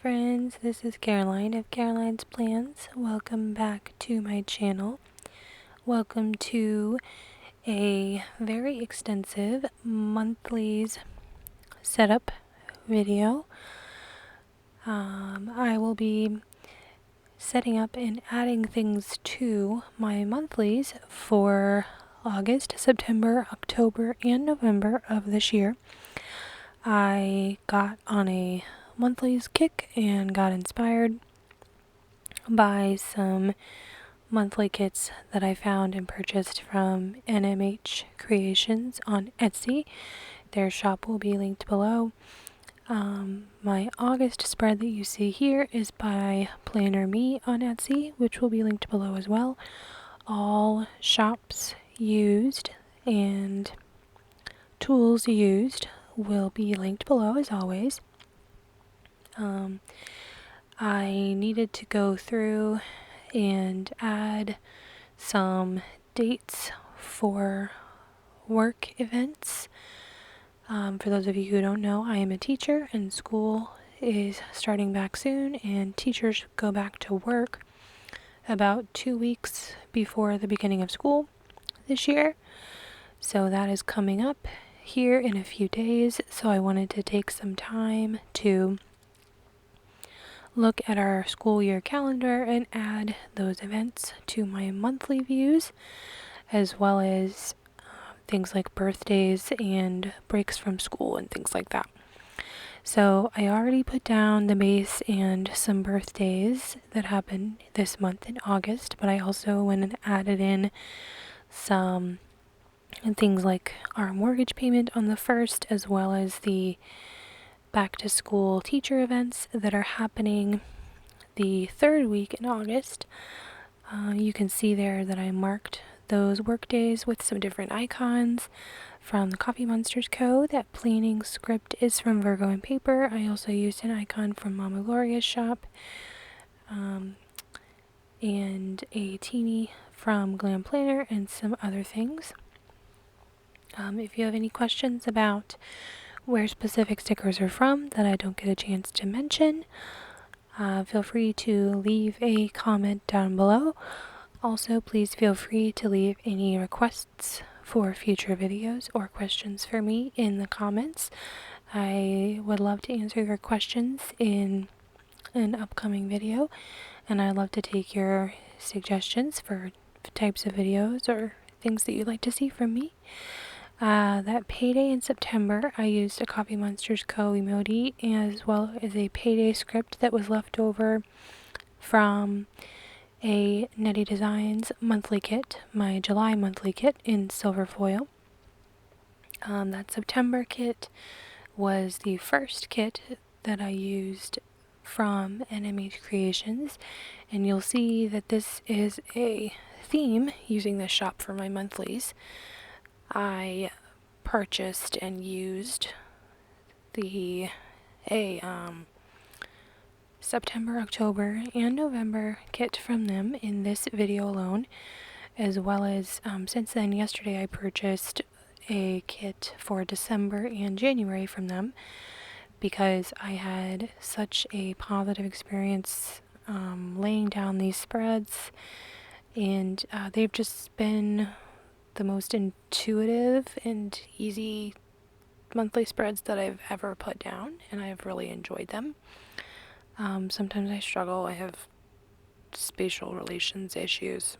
friends, this is Caroline of Caroline's Plans. Welcome back to my channel. Welcome to a very extensive monthlies setup video. I will be setting up and adding things to my monthlies for August, September, October, and November of this year. I got on a monthlies kick and got inspired by some monthly kits that I found and purchased from NMH Creations on Etsy. Their shop will be linked below. My August spread that you see here is by Planner Me on Etsy, which will be linked below as well. All shops used and tools used will be linked below as always. I needed to go through and add some dates for work events. For those of you who don't know, I am a teacher and school is starting back soon, and teachers go back to work about 2 weeks before the beginning of school this year. So that is coming up here in a few days. So I wanted to take some time to look at our school year calendar and add those events to my monthly views, as well as things like birthdays and breaks from school and things like that. So I already put down the base and some birthdays that happened this month in August, but I also went and added in some things like our mortgage payment on the 1st, as well as the back to school teacher events that are happening the 3rd week in August. You can see there that I marked those work days with some different icons from the Coffee Monsters Co. That planning script is from Virgo and Paper. I also used an icon from Mama Gloria's shop, and a teeny from Glam Planner, and some other things. If you have any questions about where specific stickers are from that I don't get a chance to mention, feel free to leave a comment down below. Also, please feel free to leave any requests for future videos or questions for me in the comments. I would love to answer your questions in an upcoming video, and I'd love to take your suggestions for types of videos or things that you'd like to see from me. That payday in September, I used a Coffee Monsters Co. emoji as well as a payday script that was left over from a Netty Designs monthly kit, my July monthly kit in silver foil. That September kit was the first kit that I used from NMH Creations, and you'll see that this is a theme using this shop for my monthlies. I purchased and used the September, October, and November kit from them in this video alone, as well as since then, yesterday I purchased a kit for December and January from them because I had such a positive experience laying down these spreads, and they've just been the most intuitive and easy monthly spreads that I've ever put down, and I've really enjoyed them. Sometimes I struggle. I have spatial relations issues,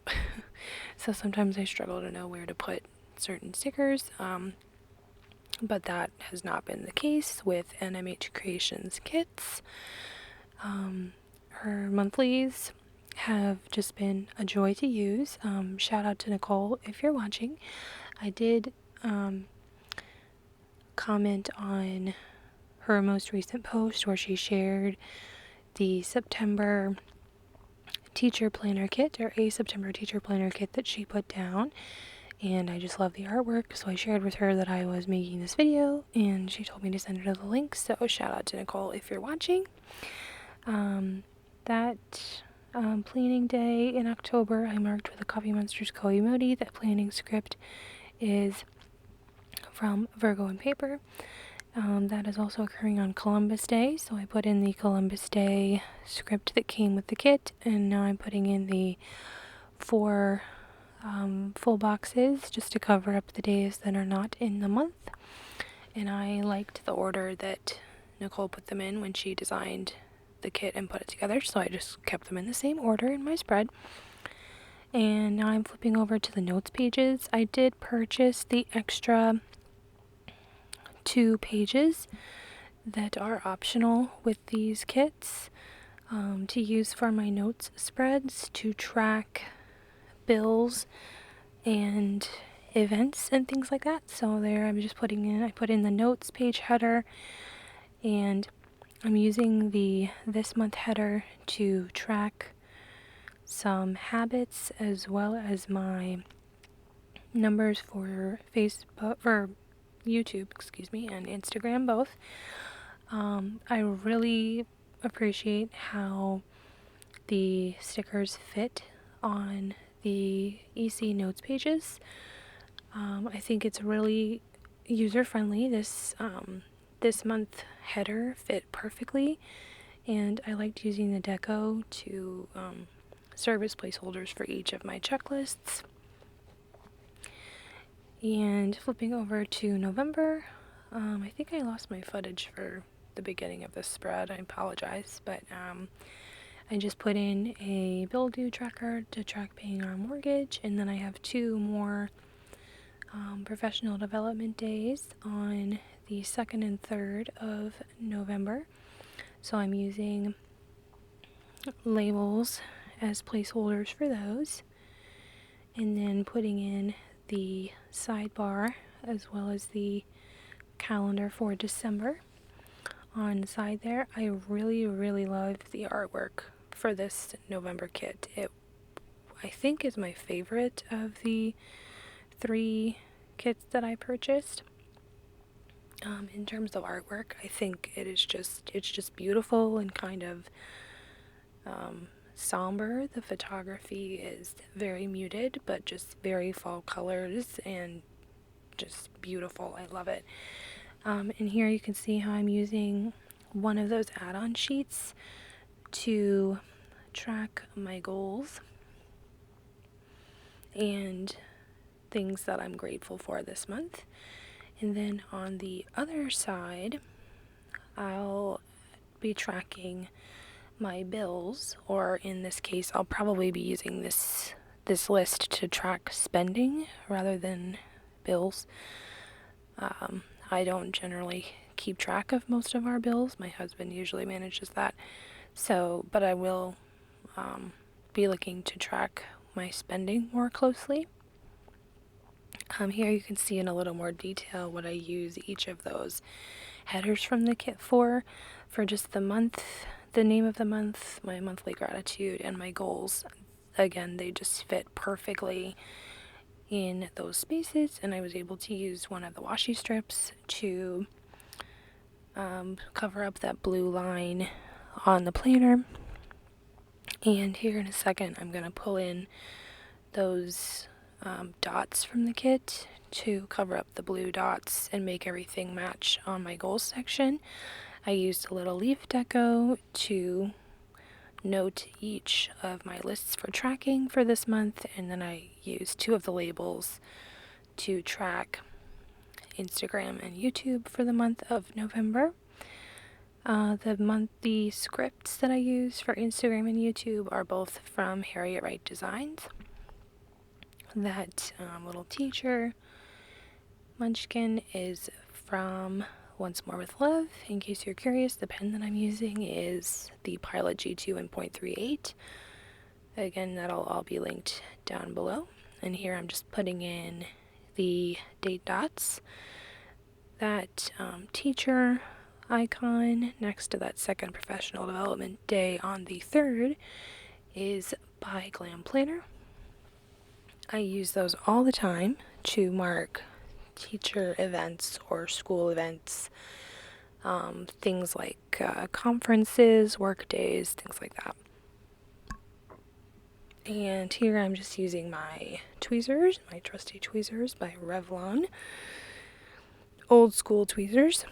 so sometimes I struggle to know where to put certain stickers, but that has not been the case with NMH Creations kits. Her monthlies have just been a joy to use. Shout out to Nicole if you're watching. I did comment on her most recent post where she shared the September teacher planner kit, or a September teacher planner kit that she put down, and I just love the artwork, so I shared with her that I was making this video, and she told me to send her the link, so shout out to Nicole if you're watching. That planning day in October, I marked with a Coffee Monsters Co. emoji. That planning script is from Virgo and Paper. That is also occurring on Columbus Day, so I put in the Columbus Day script that came with the kit, and now I'm putting in the 4 full boxes just to cover up the days that are not in the month. And I liked the order that Nicole put them in when she designed the kit and put it together, so I just kept them in the same order in my spread. And now I'm flipping over to the notes pages. I did purchase the extra 2 pages that are optional with these kits to use for my notes spreads to track bills and events and things like that. So there I'm just I put in the notes page header, and I'm using the this month header to track some habits as well as my numbers for Facebook or YouTube, and Instagram both. I really appreciate how the stickers fit on the EC notes pages. I think it's really user friendly. This month header fit perfectly, and I liked using the deco to serve as placeholders for each of my checklists. And flipping over to November, I think I lost my footage for the beginning of this spread. I apologize, but I just put in a bill due tracker to track paying our mortgage, and then I have 2 more professional development days on the 2nd and 3rd of November. So I'm using labels as placeholders for those, and then putting in the sidebar as well as the calendar for December on the side there. I really love the artwork for this November kit. It, I think, is my favorite of the 3 kits that I purchased. In terms of artwork, I think it's just beautiful and kind of somber. The photography is very muted, but just very fall colors and just beautiful. I love it. And here you can see how I'm using one of those add-on sheets to track my goals and things that I'm grateful for this month. And then on the other side, I'll be tracking my bills, or in this case, I'll probably be using this list to track spending rather than bills. I don't generally keep track of most of our bills. My husband usually manages that. But I will be looking to track my spending more closely. Here you can see in a little more detail what I use each of those headers from the kit for just the month, the name of the month, my monthly gratitude, and my goals. Again, they just fit perfectly in those spaces, and I was able to use one of the washi strips to cover up that blue line on the planner. And here in a second, I'm going to pull in those dots from the kit to cover up the blue dots and make everything match on my goals section. I used a little leaf deco to note each of my lists for tracking for this month, and then I used 2 of the labels to track Instagram and YouTube for the month of November. The scripts that I use for Instagram and YouTube are both from Harriet Wright Designs. That little teacher munchkin is from Once More with Love. In case you're curious, the pen that I'm using is the Pilot G2 in .38. Again, that'll all be linked down below. And here I'm just putting in the date dots. That teacher icon next to that 2nd professional development day on the 3rd is by Glam Planner. I use those all the time to mark teacher events or school events, things like conferences, work days, things like that. And here I'm just using my tweezers, my trusty tweezers by Revlon, old school tweezers.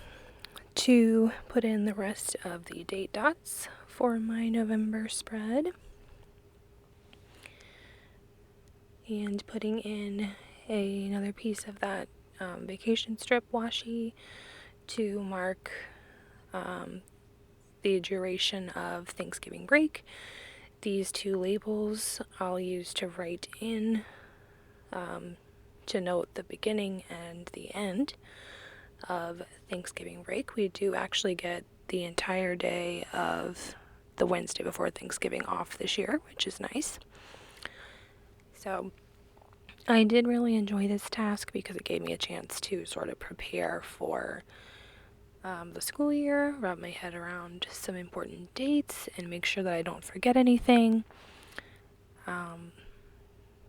to put in the rest of the date dots for my November spread. And putting in another piece of that vacation strip washi to mark the duration of Thanksgiving break. These two labels I'll use to write in to note the beginning and the end of Thanksgiving break. We do actually get the entire day of the Wednesday before Thanksgiving off this year, which is nice. So I did really enjoy this task because it gave me a chance to sort of prepare for the school year, wrap my head around some important dates, and make sure that I don't forget anything.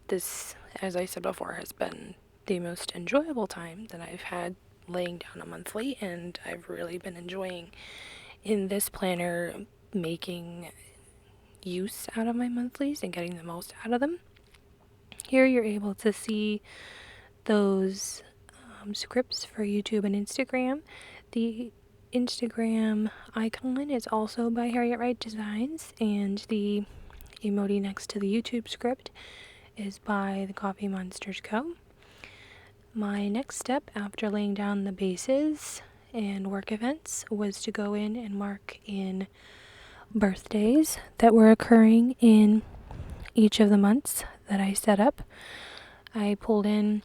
This, as I said before, has been the most enjoyable time that I've had laying down a monthly, and I've really been enjoying in this planner making use out of my monthlies and getting the most out of them. Here you're able to see those scripts for YouTube and Instagram. The Instagram icon is also by Harriet Wright Designs, and the emoji next to the YouTube script is by the Coffee Monsters Co. My next step after laying down the bases and work events was to go in and mark in birthdays that were occurring in each of the months that I set up. I pulled in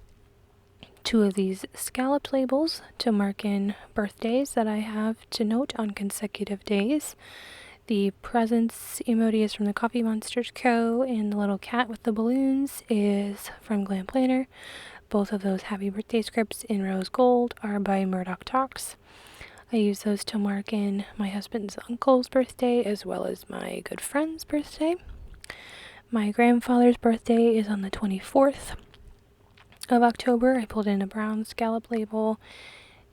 2 of these scalloped labels to mark in birthdays that I have to note on consecutive days. The presents emoji is from the Coffee Monsters Co. and the little cat with the balloons is from Glam Planner. Both of those happy birthday scripts in rose gold are by Murdoch Talks. I use those to mark in my husband's uncle's birthday as well as my good friend's birthday. My grandfather's birthday is on the 24th of October. I pulled in a brown scallop label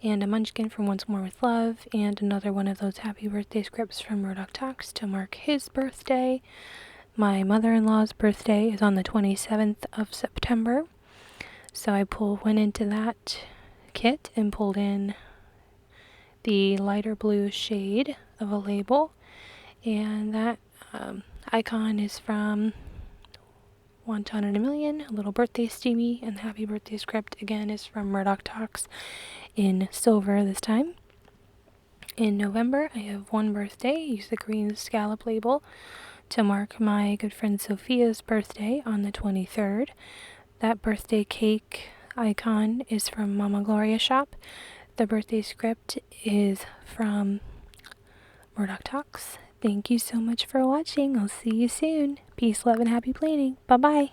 and a munchkin from Once More with Love and another one of those happy birthday scripts from Murdoch Talks to mark his birthday. My mother-in-law's birthday is on the 27th of September. So I went into that kit and pulled in the lighter blue shade of a label, and that icon is from Wonton in a Million, a little birthday steamy, and the happy birthday script again is from Murdoch Talks in silver this time. In November, I have one birthday. I use the green scallop label to mark my good friend Sophia's birthday on the 23rd. That birthday cake icon is from Mama Gloria Shop. The birthday script is from Murdoch Talks. Thank you so much for watching. I'll see you soon. Peace, love, and happy planning. Bye-bye.